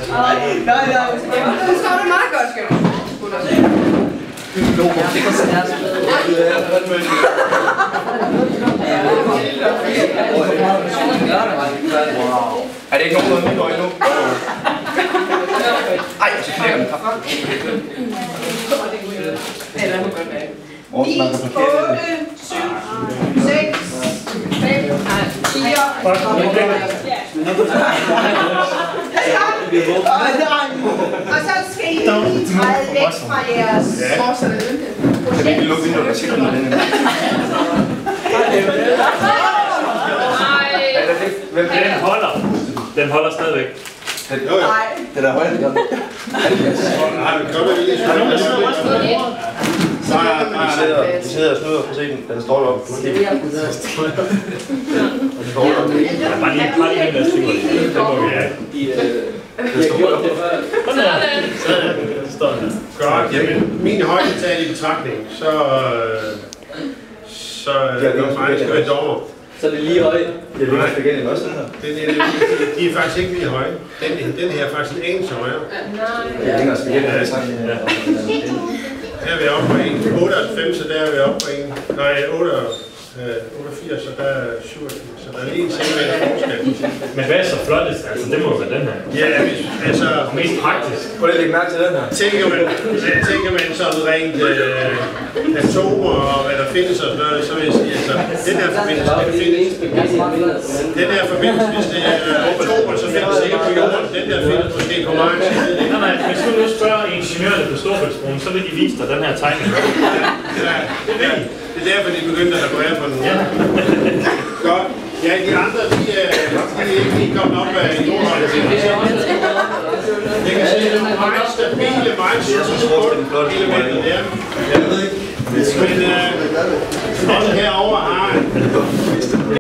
Nej. Nu står det meget godt, skal Er det ikke nogen mindre endnu? Ej, så knækker den. 9, 8, 7, 6, 5, 4, og så skal I træde væk fra jeres Kan vi ikke lukke vinduet og sikre den den? Den holder. Den holder stadigvæk. Den er højt. Vi sidder og snyder for se den. Den står deroppe. Bare lige en der stikker. Det må vi have. Sådan. Godt, jamen min højde taget i betragtning, så er det faktisk højt dommer. Så er det lige højt. Det er lige igen også den her. De er faktisk ikke lige høje. Den her er faktisk en anelse højere. Det er længere spaghetti. Her er vi oppe på en 98, så der er vi oppe på en. Nej, 88, så der er 87. Så der er lige en centimeter forskel. Men hvad er så flottest? Altså, det må være den her. Ja, altså... Mest praktisk. Prøv lige at lægge mærke til den her. Tænker man sådan rent atomer og hvad der findes og sådan noget, så vil jeg sige, altså, den her forbindelse, hvis det er atomer, så findes det ikke på jorden. Den der findes måske på Mars. Nej, hvis du nu spørger ingeniørerne på Storbæltsbroen, så vil de vise dig den her tegning. Det er derfor, de begyndte at reparere på den. Ja. Godt. Ja, de andre, de er ikke lige kommet op af jordhøjde. Jeg kan se, at det er meget stabile, meget stort elementer der. Men også herovre har